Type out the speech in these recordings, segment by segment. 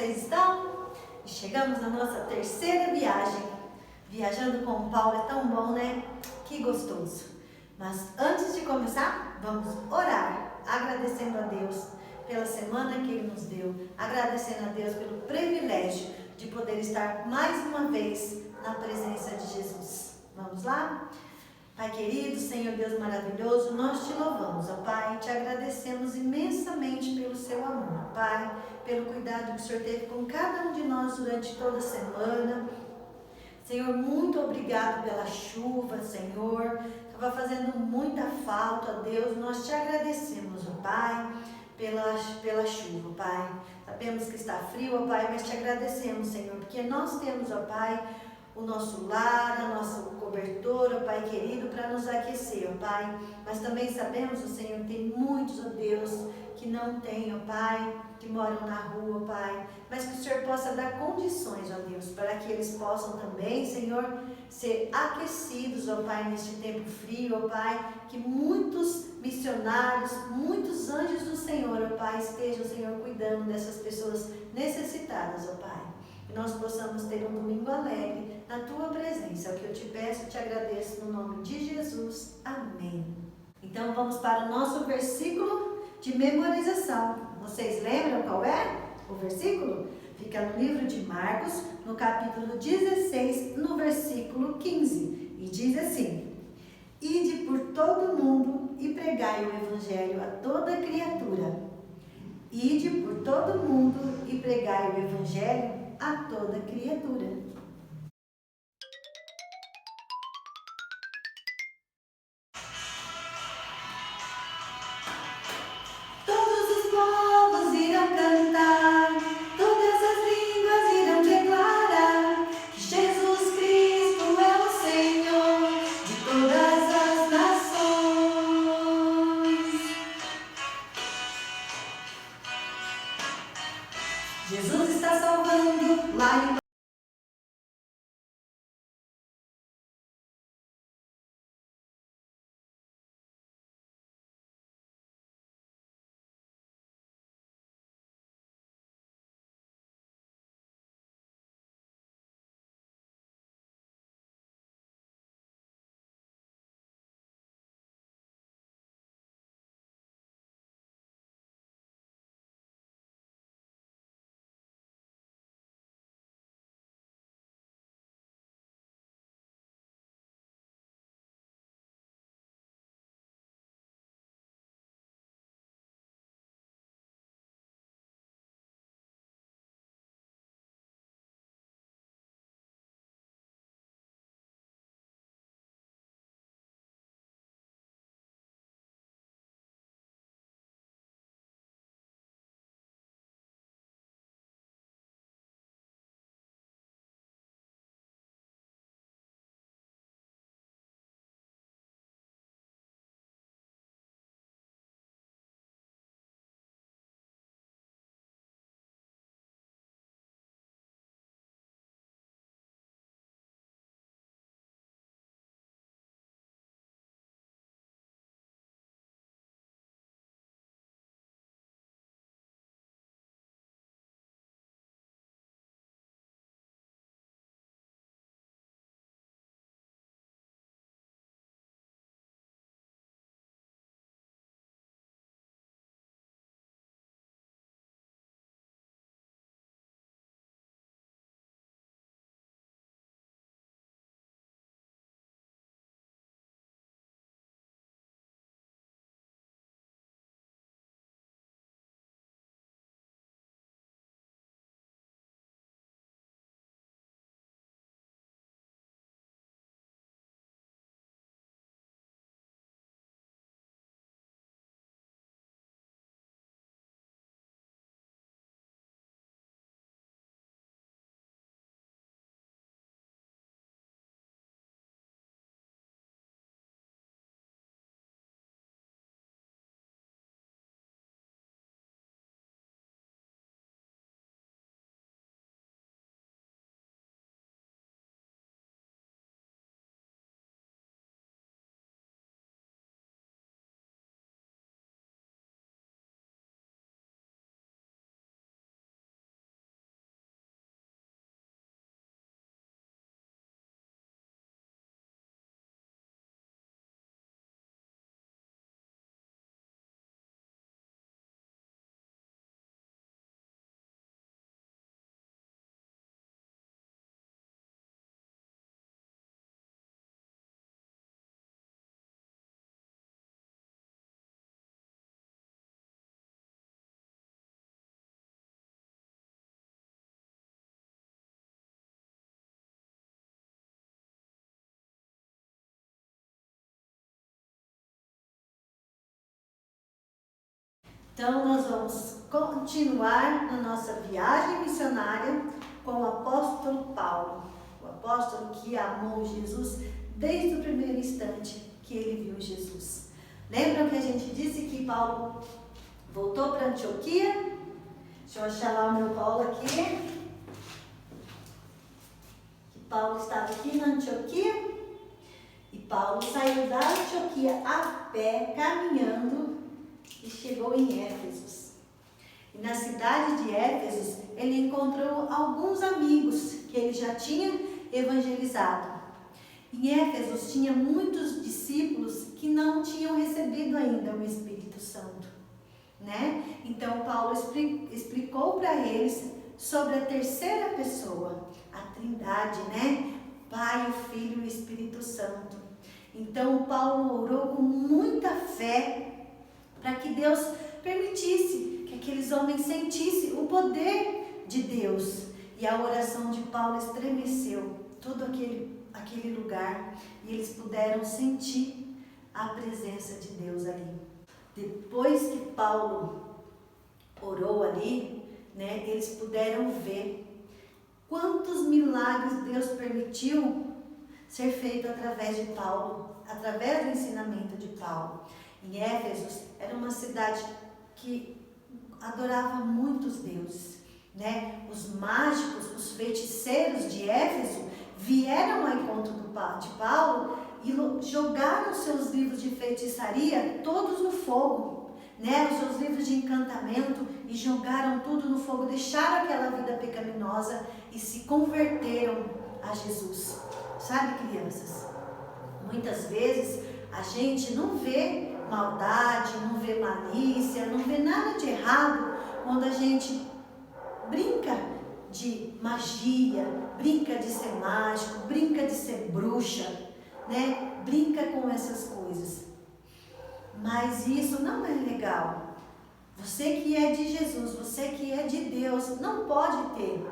vocês estão? Chegamos na nossa terceira viagem. Viajando com o Paulo é tão bom, né? Que gostoso. Mas antes de começar, vamos orar, agradecendo a Deus pela semana que Ele nos deu, agradecendo a Deus pelo privilégio de poder estar mais uma vez na presença de Jesus. Vamos lá? Pai querido, Senhor Deus maravilhoso, nós te louvamos, ó Pai, te agradecemos imensamente pelo seu amor, Pai, pelo cuidado que o Senhor teve com cada um de nós durante toda a semana. Senhor, muito obrigado pela chuva, Senhor, estava fazendo muita falta, Deus, nós te agradecemos, ó Pai, pela chuva, Pai. Sabemos que está frio, ó Pai, mas te agradecemos, Senhor, porque nós temos, ó Pai, o nosso lar, o nosso cobertor, ó Pai querido, para nos aquecer, ó Pai. Mas também sabemos, ó Senhor, tem muitos, ó Deus, que não têm, ó Pai, que moram na rua, ó Pai. Mas que o Senhor possa dar condições, ó Deus, para que eles possam também, Senhor, ser aquecidos, ó Pai, neste tempo frio, ó Pai. Que muitos missionários, muitos anjos do Senhor, ó Pai, estejam, Senhor, cuidando dessas pessoas necessitadas, ó Pai. Que nós possamos ter um domingo alegre na Tua presença. É o que eu te peço e te agradeço no nome de Jesus. Amém. Então vamos para o nosso versículo de memorização. Vocês lembram qual é o versículo? Fica no livro de Marcos, no capítulo 16, no versículo 15. E diz assim: Ide por todo o mundo e pregai o evangelho a toda criatura. Ide por todo o mundo e pregai o evangelho a toda criatura. Todos os povos irão cantar, todas as línguas irão declarar que Jesus Cristo é o Senhor de todas as nações. Jesus está salvando lá em Então, nós vamos continuar na nossa viagem missionária com o apóstolo Paulo, o apóstolo que amou Jesus desde o primeiro instante que ele viu Jesus. Lembram que a gente disse que Paulo voltou para Antioquia? Deixa eu achar lá o meu Paulo aqui. Que Paulo estava aqui na Antioquia. E Paulo saiu da Antioquia a pé, caminhando, e chegou em Éfeso. E na cidade de Éfeso, ele encontrou alguns amigos que ele já tinha evangelizado. Em Éfeso tinha muitos discípulos que não tinham recebido ainda o Espírito Santo, né? Então Paulo explicou para eles sobre a terceira pessoa, a Trindade, né? Pai, o Filho e o Espírito Santo. Então Paulo orou com muita fé para que Deus permitisse que aqueles homens sentissem o poder de Deus. E a oração de Paulo estremeceu todo aquele lugar, e eles puderam sentir a presença de Deus ali. Depois que Paulo orou ali, né, eles puderam ver quantos milagres Deus permitiu ser feito através de Paulo, através do ensinamento de Paulo. Em Éfeso era uma cidade que adorava muitos deuses, né? Os mágicos, os feiticeiros de Éfeso vieram ao encontro de Paulo e jogaram seus livros de feitiçaria todos no fogo, né? Os seus livros de encantamento, e jogaram tudo no fogo, deixaram aquela vida pecaminosa e se converteram a Jesus. Sabe, crianças? Muitas vezes a gente não vê maldade, não vê malícia, não vê nada de errado quando a gente brinca de magia, brinca de ser mágico, brinca de ser bruxa, né? Brinca com essas coisas. Mas isso não é legal. Você que é de Jesus, você que é de Deus, não pode ter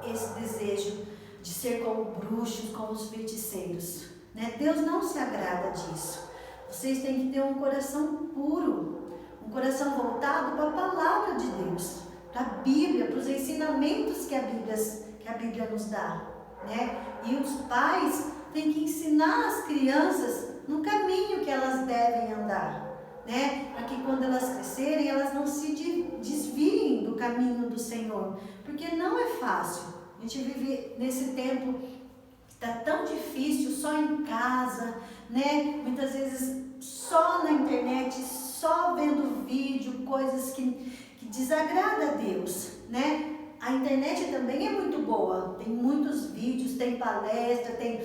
esse desejo de ser como bruxos, como os feiticeiros, né? Deus não se agrada disso. Vocês têm que ter um coração puro, um coração voltado para a palavra de Deus, para a Bíblia, para os ensinamentos que a Bíblia nos dá, né? E os pais têm que ensinar as crianças no caminho que elas devem andar, né? Para que quando elas crescerem, elas não se desviem do caminho do Senhor, porque não é fácil. A gente vive nesse tempo que está tão difícil, só em casa, né? Muitas vezes só na internet, só vendo vídeo, coisas que desagradam a Deus, né? A internet também é muito boa, tem muitos vídeos, tem palestra, tem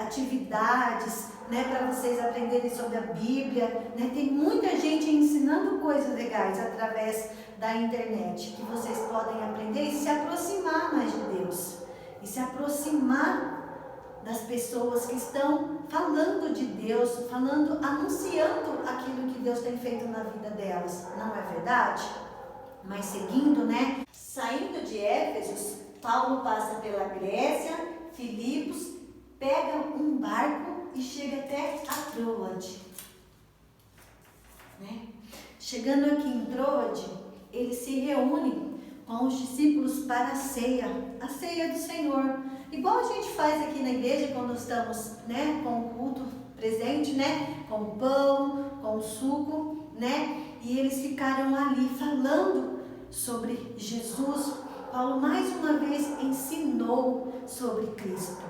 atividades, né, para vocês aprenderem sobre a Bíblia, né? Tem muita gente ensinando coisas legais através da internet, que vocês podem aprender e se aproximar mais de Deus, e se aproximar das pessoas que estão falando de Deus, anunciando aquilo que Deus tem feito na vida delas, não é verdade? Mas seguindo, né? Saindo de Éfeso, Paulo passa pela Grécia, Filipos, pega um barco e chega até a Troade, né? Chegando aqui em Troade, ele se reúne com os discípulos para a ceia do Senhor. Igual a gente faz aqui na igreja quando estamos, né, com o culto presente, né, com o pão, com o suco, né? E eles ficaram ali falando sobre Jesus. Paulo mais uma vez ensinou sobre Cristo.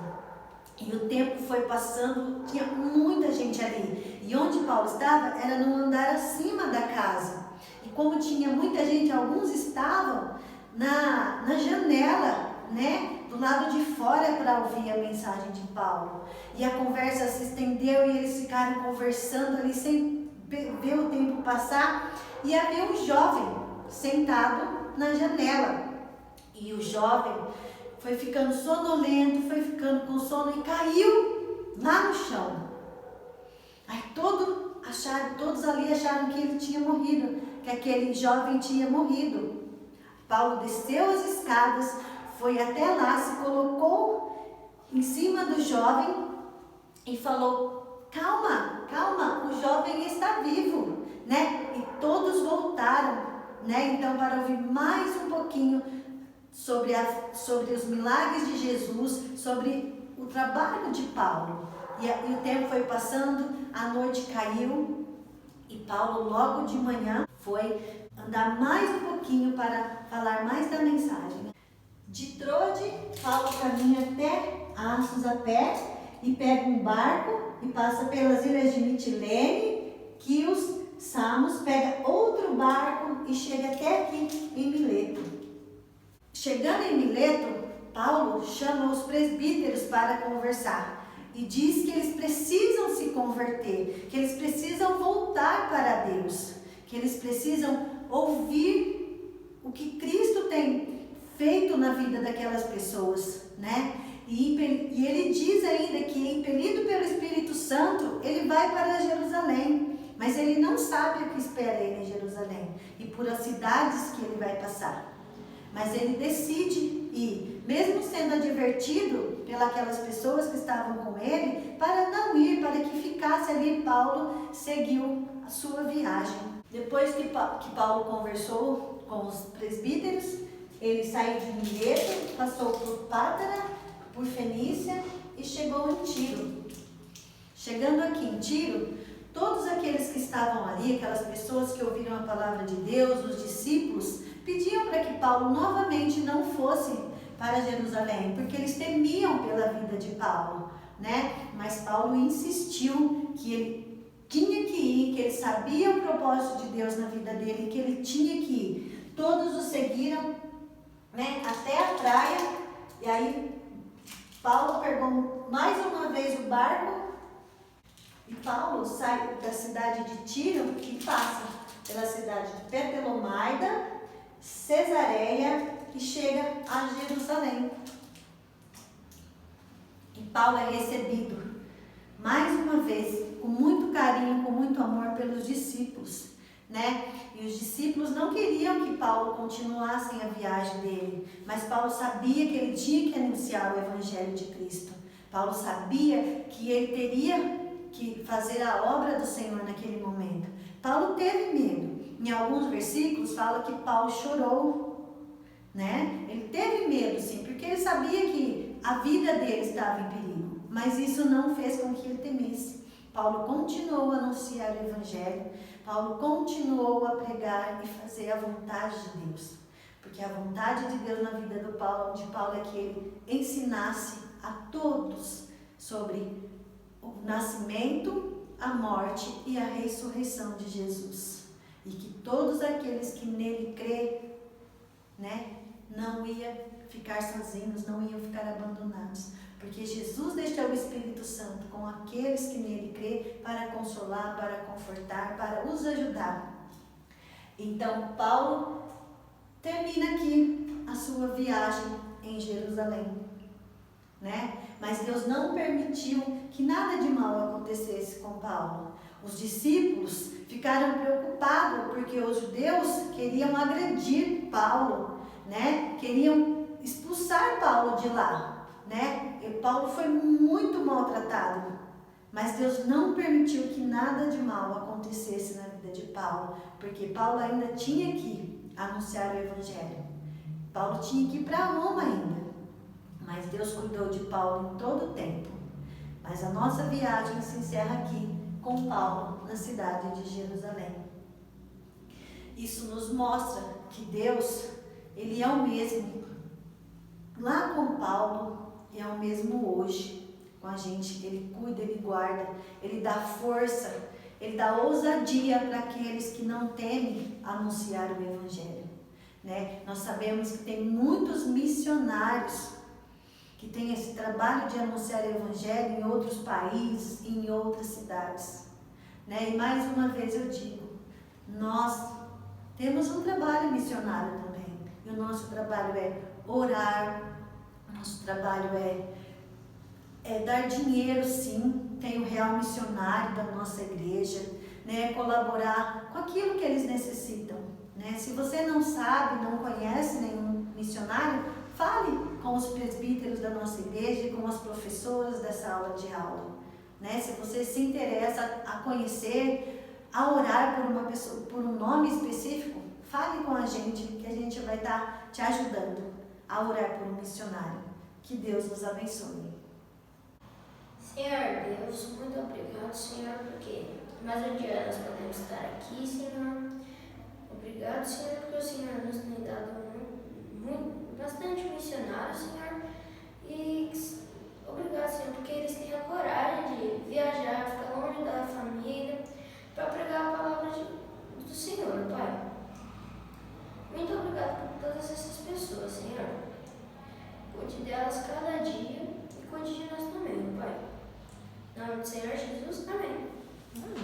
E o tempo foi passando, tinha muita gente ali. E onde Paulo estava era no andar acima da casa. E como tinha muita gente, alguns estavam na janela, né, do lado de fora, para ouvir a mensagem de Paulo. E a conversa se estendeu e eles ficaram conversando ali sem ver o tempo passar. E havia um jovem sentado na janela. E o jovem foi ficando sonolento, foi ficando com sono e caiu lá no chão. Aí todos ali acharam que ele tinha morrido, que aquele jovem tinha morrido. Paulo desceu as escadas, foi até lá, se colocou em cima do jovem e falou: calma, calma, o jovem está vivo, né? E todos voltaram, né? Então, para ouvir mais um pouquinho sobre os milagres de Jesus, sobre o trabalho de Paulo. E o tempo foi passando, a noite caiu e Paulo logo de manhã foi andar mais um pouquinho para falar mais da mensagem. De Trode, Paulo caminha até Assos a pé e pega um barco e passa pelas ilhas de Mitilene, Quios, Samos, pega outro barco e chega até aqui em Mileto. Chegando em Mileto, Paulo chama os presbíteros para conversar e diz que eles precisam se converter, que eles precisam voltar para Deus, que eles precisam ouvir o que Cristo tem feito na vida daquelas pessoas, né? E ele diz ainda que, impelido pelo Espírito Santo, ele vai para Jerusalém, mas ele não sabe o que espera ele em Jerusalém e por as cidades que ele vai passar. Mas ele decide ir, mesmo sendo advertido pelas pessoas que estavam com ele, para não ir, para que ficasse ali. Paulo seguiu a sua viagem. Depois que Paulo conversou com os presbíteros, ele saiu de Mileto, passou por Pátara, por Fenícia e chegou em Tiro. Chegando aqui em Tiro, todos aqueles que estavam ali, aquelas pessoas que ouviram a palavra de Deus, os discípulos, pediam para que Paulo novamente não fosse para Jerusalém, porque eles temiam pela vida de Paulo, né? Mas Paulo insistiu que ele tinha que ir, que ele sabia o propósito de Deus na vida dele, que ele tinha que ir. Todos o seguiram, né, até a praia, e aí Paulo pegou mais uma vez o barco, e Paulo sai da cidade de Tiro e passa pela cidade de Ptolomaida, Cesareia e chega a Jerusalém. E Paulo é recebido mais uma vez com muito carinho, com muito amor pelos discípulos, né? E os discípulos não queriam que Paulo continuasse a viagem dele, mas Paulo sabia que ele tinha que anunciar o Evangelho de Cristo. Paulo sabia que ele teria que fazer a obra do Senhor naquele momento. Paulo teve medo. Em alguns versículos fala que Paulo chorou, né? Ele teve medo, sim, porque ele sabia que a vida dele estava em perigo, mas isso não fez com que ele temesse. Paulo continuou a anunciar o Evangelho, Paulo continuou a pregar e fazer a vontade de Deus, porque a vontade de Deus na vida de Paulo é que ele ensinasse a todos sobre o nascimento, a morte e a ressurreição de Jesus. E que todos aqueles que nele crê, né, não iam ficar sozinhos, não iam ficar abandonados. Porque Jesus deixou o Espírito Santo com aqueles que nele crê para consolar, para confortar, para os ajudar. Então, Paulo termina aqui a sua viagem em Jerusalém, né? Mas Deus não permitiu que nada de mal acontecesse com Paulo. Os discípulos ficaram preocupados porque os judeus queriam agredir Paulo, né? Queriam expulsar Paulo de lá, né? E Paulo foi muito maltratado, mas Deus não permitiu que nada de mal acontecesse na vida de Paulo, porque Paulo ainda tinha que anunciar o Evangelho. Paulo tinha que ir para Roma ainda, mas Deus cuidou de Paulo em todo o tempo. Mas a nossa viagem se encerra aqui com Paulo na cidade de Jerusalém. Isso nos mostra que Deus, Ele é o mesmo lá com Paulo e é o mesmo hoje com a gente. Ele cuida, Ele guarda, Ele dá força, Ele dá ousadia para aqueles que não temem anunciar o Evangelho, né? Nós sabemos que tem muitos missionários que tem esse trabalho de anunciar o Evangelho em outros países e em outras cidades, né? E mais uma vez eu digo, nós temos um trabalho missionário também, e o nosso trabalho é orar, o nosso trabalho é dar dinheiro, sim, tem o Real Missionário da nossa igreja, né? Colaborar com aquilo que eles necessitam, né? Se você não sabe, não conhece nenhum missionário, fale com os presbíteros da nossa igreja e com as professoras dessa aula de aula, né? Se você se interessa a conhecer, a orar por uma pessoa, por um nome específico, fale com a gente, que a gente vai estar te ajudando a orar por um missionário. Que Deus nos abençoe. Senhor Deus, muito obrigado, Senhor, porque mais um dia nós podemos estar aqui, Senhor. Obrigado, Senhor, porque o Senhor nos tem dado bastante missionários, Senhor. E obrigado, Senhor, porque eles têm a coragem de viajar, ficar longe da família, para pregar a palavra do Senhor, Pai. Muito obrigado por todas essas pessoas, Senhor. Cuide delas cada dia e cuide de nós também, Pai. Em nome do Senhor Jesus, amém.